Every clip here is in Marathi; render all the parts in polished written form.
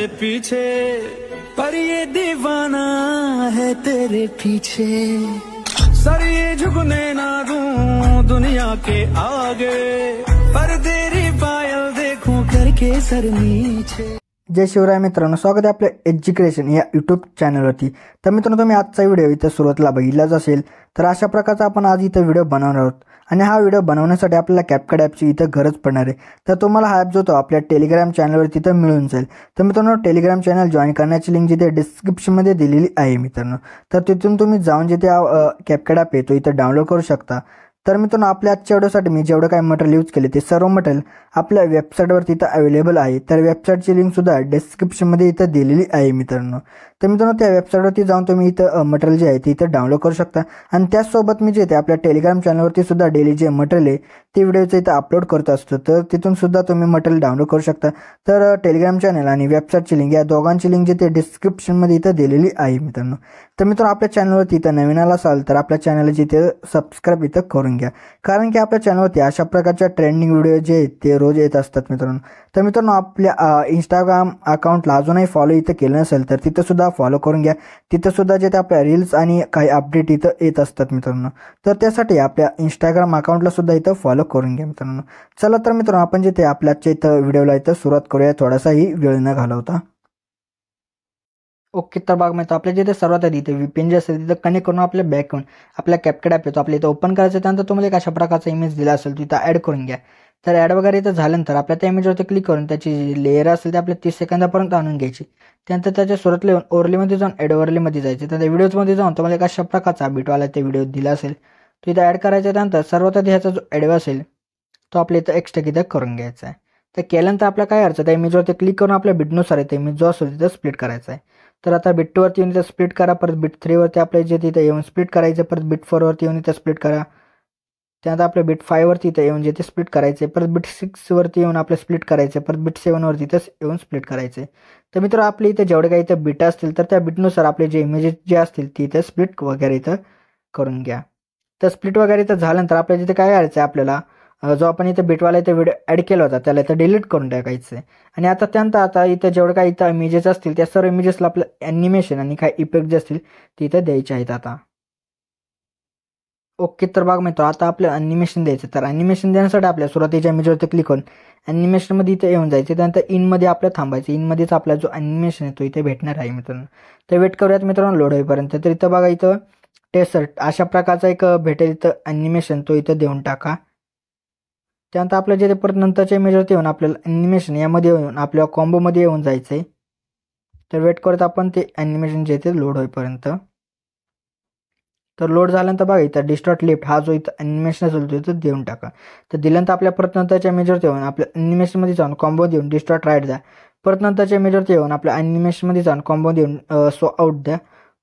मेरे पीछे, पर ये दीवाना है तेरे पीछे। सर ये झुकने ना दूं दुनिया के आगे, पर तेरी पायल देखूं करके सर नीचे। जय शिवराय मित्रांनो, स्वागत आहे आपल्या एज्युकेशन या यूट्यूब चॅनलवरती। तर मित्रांनो, तुम्ही आजचा व्हिडिओ इथं सुरुवातीला बघितलाच असेल। तर अशा प्रकारचा आपण आज इथं व्हिडिओ बनवणार आहोत आणि हा व्हिडिओ बनवण्यासाठी आपल्याला CapCut ॲपची इथं गरज पडणार आहे। तर तुम्हाला हा ॲप जो तो आपल्या टेलिग्राम चॅनलवर तिथं मिळून जाईल। तर मित्रांनो, टेलिग्राम चॅनल जॉइन करण्याची लिंक जिथे डिस्क्रिप्शनमध्ये दिलेली आहे मित्रांनो। तर तिथून तुम्ही जाऊन जिथे CapCut ॲप आहे तो इथं डाउनलोड करू शकता। तर मित्रांनो, आपल्या आजच्या व्हिडिओसाठी मी जेवढं काही मटेरियल यूज केले ते सर्व मटेरियल आपल्या वेबसाईटवर तिथं अवेलेबल आहे। तर वेबसाईटची लिंक सुद्धा डिस्क्रिप्शनमध्ये इथं दिलेली आहे मित्रांनो। तर मित्रांनो, त्या वेबसाईटवरती जाऊन तुम्ही इथं मटेरियल जे आहे ते इथं डाउनलोड करू शकता आणि त्याचसोबत मी जे ते आपल्या टेलिग्राम चॅनलवरती सुद्धा डेली जे मटेरियल आहे ते व्हिडिओचं इथं अपलोड करत असतो। तर तिथून सुद्धा तुम्ही मटेरियल डाउनलोड करू शकता। तर टेलिग्राम चॅनल आणि वेबसाईटची लिंक या दोघांची लिंक जिथे डिस्क्रिप्शनमध्ये इथं दिलेली आहे मित्रांनो। तर मित्रांनो, आपल्या चॅनलवरती इथं नवीन आला असाल तर आपल्या चॅनलला जिथे सबस्क्राईब इथं करून घ्या, कारण की आपल्या चॅनलवरती अशा प्रकारच्या ट्रेंडिंग व्हिडिओ जे आहेत ते रोज येत असतात मित्रांनो। तर मित्रांनो, आपल्या इंस्टाग्राम अकाउंटला अजूनही फॉलो इथं केलं नसेल तर तिथं सुद्धा फॉलो करून घ्या। तिथं सुद्धा जे ते आपल्या रील्स आणि काही अपडेट इथं येत असतात मित्रांनो। तर त्यासाठी आपल्या इंस्टाग्राम अकाउंटला सुद्धा इथं फॉलो करून घ्या मित्रांनो। चला तर मित्रांनो, आपण जे ते आपल्याच्या इथं व्हिडिओला इथं सुरुवात करूया, थोडासाही वेळ न घालवता। ओके, तर बघा मित्रांनो, आपल्या जिथे सर्वात आधी इथे VPN जे असेल तिथं कनेक्ट करून आपल्या बॅकग्राऊंड आपल्या CapCut ॲप येतो आपल्या इथं ओपन करायचं। त्यानंतर तुम्हाला एक अशा प्रकारचा इमेज दिला असेल तिथं ॲड करून घ्या। तर ॲड वगैरे इथं झाल्यानंतर आपल्या त्या इमेजवरती क्लिक करून त्याची जी लेअर असेल ते आपल्या 30 सेकंदापर्यंत आणून घ्यायची। त्यानंतर त्याच्या सुरुवातीला येऊन ओव्हरलेमध्ये जाऊन ॲड ओव्हरलेमध्ये जायचे। तर त्या व्हिडिओजमध्ये जाऊन तुम्हाला एक अशा प्रकारचा बीटवाला ते व्हिडिओ दिला असेल तो इथं ॲड करायचा। त्यानंतर सर्वात आधी ह्याचा जो ॲड असेल तो आपल्या इथं एक्स्ट्रा इथं करून घ्यायचा आहे। तर केल्यानंतर आपल्या काय करायचं, त्या इमेजवरती क्लिक करून आपल्या बिटनुसार ते इमेज जो असेल तिथं स्प्लिट करायचा आहे। तर आता बिट 2 वरती येऊन इथं स्प्लिट करा, परत बिट 3 वरती आपल्या जे तिथं येऊन स्प्लिट करायचं, परत बिट 4 वरती येऊन इथं स्प्लिट करा। त्यानंतर आपल्या बिट 5 वरती इथं येऊन जे ते स्प्लिट करायचे, परत बिट 6 वरती येऊन आपलं स्प्लिट करायचं, परत बिट 7 वरती इथं येऊन स्प्लिट करायचे। तर मित्रांनो, आपले इथं जेवढे काही इथं बिट असतील तर त्या बिटनुसार आपले जे इमेजेस जे असतील ती इथं स्प्लिट वगैरे इथं करून घ्या। तर स्प्लिट वगैरे इथं झाल्यानंतर आपल्या जिथे काय करायचं आहे, आपल्याला जो आपण इथं बिटवाला इथं व्हिडिओ ॲड केला होता त्याला इथं डिलीट करून टाकायचं आहे। आणि आता त्यानंतर आता इथं जेवढं काही इथं इमेजेस असतील त्या सर्व इमेजेसला आपलं ॲनिमेशन आणि काही इफेक्ट जे असतील ते इथं द्यायचे आहेत आता। ओके, तर बघा मित्रांनो, आता आपलं ॲनिमेशन द्यायचं। तर ॲनिमेशन देण्यासाठी आपल्या सुरुवातीच्या इमेजवरती क्लिक करून ॲनिमेशनमध्ये इथं येऊन जायचं। त्यानंतर इनमध्ये आपलं थांबायचं। इनमध्येच आपला जो ॲनिमेशन आहे तो इथे भेटणार आहे मित्रांनो। तर वेट करूयात मित्रांनो लोड होईपर्यंत। तर इथं बघा, इथं टेसर्ट अशा प्रकारचा एक भेटेल इथं ॲनिमेशन, तो इथं देऊन टाका। त्यानंतर आपल्या जे परत नंतरच्या इमेजवरती येऊन आपल्याला ॲनिमेशन यामध्ये येऊन आपल्या कॉम्बोमध्ये येऊन जायचं आहे। तर वेट करत आपण ते ॲनिमेशन जे ते लोड होईपर्यंत। तर लोड झाल्यानंतर बघा, इथं डिस्टॉर्ट लेफ्ट हा जो इथं ॲनिमेशन असेल तो इथं देऊन टाका। तर दिल्यानंतर आपल्या परत नंतरच्या इमेजवरती येऊन आपल्या ॲनिमेशनमध्ये जाऊन कॉम्बो देऊन डिस्टॉर्ट राईट द्या। परत नंतरच्या इमेजवरती येऊन आपल्या ॲनिमेशनमध्ये जाऊन कॉम्बो देऊन सो आउट द्या।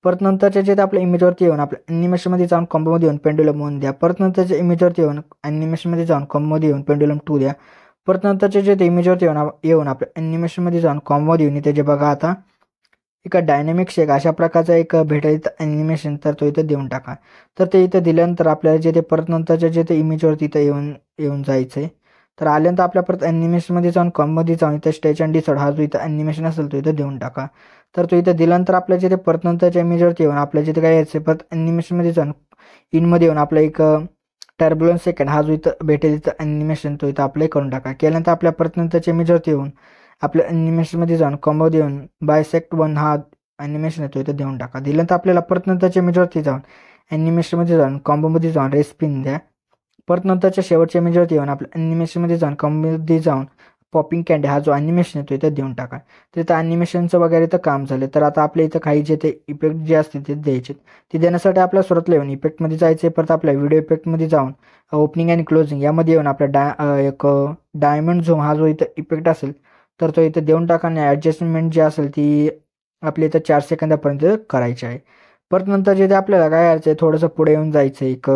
परत नंतरच्या जे आपल्या इमेजवरती येऊन आपल्या ॲनिमेशनमध्ये जाऊन कॉम्बोमध्ये येऊन पेंडुलम 1 द्या। परत नंतरच्या इमेजवरती येऊन ॲनिमेशनमध्ये जाऊन कॉम्बोमध्ये येऊन पेंडुलम 2 द्या। परत नंतरच्या जे इमेजवरती येऊन आपल्या ॲनिमेशनमध्ये जाऊन कॉम्बोमध्ये येऊन इथे जे बघा आता एक डायनॅमिक शेक अशा प्रकारचा एक भेटेल इथं ॲनिमेशन, तर तो इथं देऊन टाका। तर ते इथं दिल्यानंतर आपल्याला जे ते परत नंतरच्या जे ते इमेजवरती इथं येऊन जायचं आहे। तर आल्यानंतर आपल्या परत ॲनिमेशनमध्ये जाऊन कॉममध्ये जाऊन इथं स्टेच अँड डिसॉर्ट हा जो इथं ॲनिमेशन असेल तो इथं देऊन टाका। तर तो इथं दिल्यानंतर आपल्या जे ते परत नंतरच्या इमेजवरती येऊन आपल्या जिथे काय यायचं परत ॲनिमेशनमध्ये जाऊन इनमध्ये येऊन आपला एक टर्ब्युलन्स सेकंड हा जो इथं भेटेल इथं ॲनिमेशन तो इथं अप्लाय करून टाका। केल्यानंतर आपल्या परत नंतरच्या इमेजवरती येऊन आपल्या ॲनिमेशनमध्ये जाऊन कॉम्बो देऊन बायसेक्ट 1 हा ॲनिमेशन आहे तो इथं देऊन टाका। दिल्यानंतर आपल्याला परत नंतरच्या इमेजवरती जाऊन ॲनिमेशनमध्ये जाऊन कॉम्बोमध्ये जाऊन रेस्पिन द्या। परत नंतरच्या शेवटच्या इमेजवरती येऊन आपल्या ॲनिमेशनमध्ये जाऊन कॉम्बोमध्ये जाऊन पॉपिंग कँडी हा जो ॲनिमेशन आहे तो इथं देऊन टाका। तर इथं ॲनिमेशनचं वगैरे तर काम झालं। तर आता आपल्या इथं काही जे ते इफेक्ट जे असतील ते द्यायचे। ते देण्यासाठी आपल्याला सुरुवातीला येऊन इफेक्टमध्ये जायचे, परत आपल्या व्हिडिओ इफेक्टमध्ये जाऊन ओपनिंग आणि क्लोजिंग यामध्ये येऊन आपला एक डायमंड झूम हा जो इथं इफेक्ट असेल तर तो इथं देऊन टाका आणि ॲडजस्टमेंट जी असेल ती आपल्या इथं 4 सेकंदापर्यंत करायची आहे। परत नंतर जे ते आपल्याला काय करायचं आहे, थोडंसं पुढे येऊन जायचं एक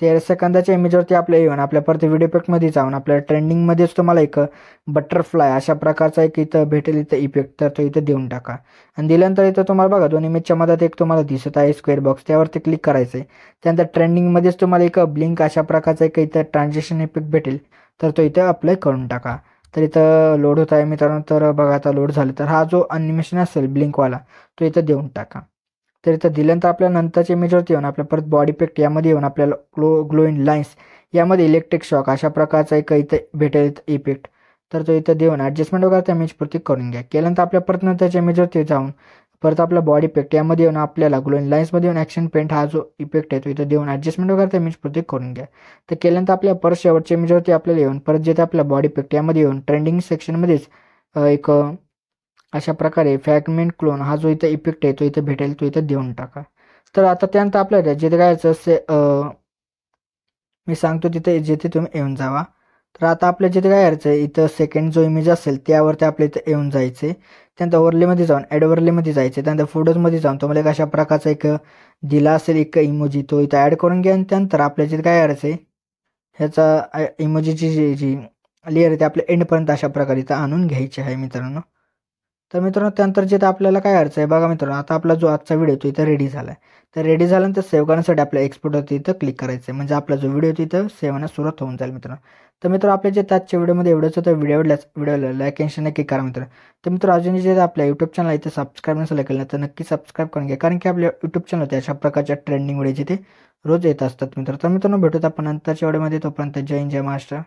13 सेकंदाच्या इमेजवरती आपल्या येऊन आपल्या परत व्हिडिओ इफेक्टमध्ये जाऊन आपल्या ट्रेंडिंगमध्येच तुम्हाला एक बटरफ्लाय अशा प्रकारचा एक इथं भेटेल इथं इफेक्ट, तर तो इथं देऊन टाका। आणि दिल्यानंतर इथं तुम्हाला बघा 2 इमेजच्या मध्ये एक तुम्हाला दिसत आहे स्क्वेअर बॉक्स, त्यावरती क्लिक करायचं आहे। त्यानंतर ट्रेंडिंगमध्येच तुम्हाला एक ब्लिंक अशा प्रकारचा एक इथं ट्रान्झिशन इफेक्ट भेटेल, तर तो इथं अप्लाय करून टाका। तर इथं लोड होत आहे मित्रांनो. तर बघा आता लोड झालं. तर हा जो अॅनिमेशन असेल ब्लिंकवाला तो इथं देऊन टाका. तर इथं दिल्यानंतर आपल्या नंतरच्या इमेजवरती येऊन आपल्या परत बॉडी इफेक्ट यामध्ये येऊन आपल्याला ग्लो इन लाईन्स यामध्ये इलेक्ट्रिक शॉक अशा प्रकारचा एक इथं भेटेल इफेक्ट. तर तो इथं देऊन ॲडजस्टमेंट वगैरे त्या इमेजवरती करून घ्या. केल्यानंतर आपल्या परत नंतरच्या इमेजवरती जाऊन परत आपला बॉडी इफेक्ट यामध्ये येऊन आपल्याला ग्लो इन लाईन्समध्ये येऊन ॲक्शन पेंट हा जो इफेक्ट आहे तो इथं देऊन ॲडजस्टमेंट वगैरे त्या इमेजवरती करून घ्या. तर केल्यानंतर आपल्या परत शेवटच्या इमेजवरती आपल्याला येऊन परत जिथे आपला बॉडी इफेक्ट यामध्ये येऊन ट्रेंडिंग सेक्शनमध्येच एक अशा प्रकारे फ्रॅगमेंट क्लोन हा जो इथं इफेक्ट आहे तो इथं भेटेल तो इथं देऊन टाका. तर आता त्यानंतर आपल्याला जिथे काय मी सांगतो तिथे जिथे तुम्ही येऊन जावा. तर आता आपल्या जिथे काय करायचं आहे इथं सेकंड जो इमेज असेल त्यावरती आपल्या इथं येऊन जायचे. त्यानंतर ओव्हरलेमध्ये जाऊन ॲड ओव्हरलेमध्ये जायचे. त्यानंतर फोटोजमध्ये जाऊन तुम्हाला एक अशा प्रकारचा एक दिला असेल एक इमोजी तो इथं ॲड करून घ्या. आणि त्यानंतर आपल्या जिथे काय करायचं आहे ह्याचा इमोजीची जी लेअर आहे ते आपल्या एंडपर्यंत अशा प्रकारे इथं आणून घ्यायची आहे मित्रांनो. तर मित्रांनो त्यानंतर जिथं आपल्याला काय करायचं आहे बघा मित्रांनो. आता आपला जो आजचा व्हिडिओ तो इथं रेडी झाला आहे. तर रेडी झाल्यानंतर सेव्ह करण्यासाठी आपल्या एक्सपोर्टवरती इथं क्लिक करायचं आहे. म्हणजे आपला जो व्हिडिओ तिथं सेव्ह होण्यास सुरुवात होऊन जाईल मित्रांनो. तर मित्रांनो आपल्या जे आजच्या व्हिडिओमध्ये एवढंच होतं. व्हिडिओला लाईक आणि शेअर नक्की करा मित्रांनो. तर मित्रांनो अजून जे आपल्या यूट्यूब चॅनल इथं सबस्क्राईब नसेल केलं तर नक्की सबस्क्राईब करून घ्या. कारण की आपल्या यूट्यूब चॅनल अशा प्रकारच्या ट्रेंडिंग व्हिडिओ जिथे रोज येत असतात मित्रांनो. तर मित्रांनो भेटूत आपण नंतरच्या व्हिडिओमध्ये. तोपर्यंत जय हिंद जय महाराष्ट्र.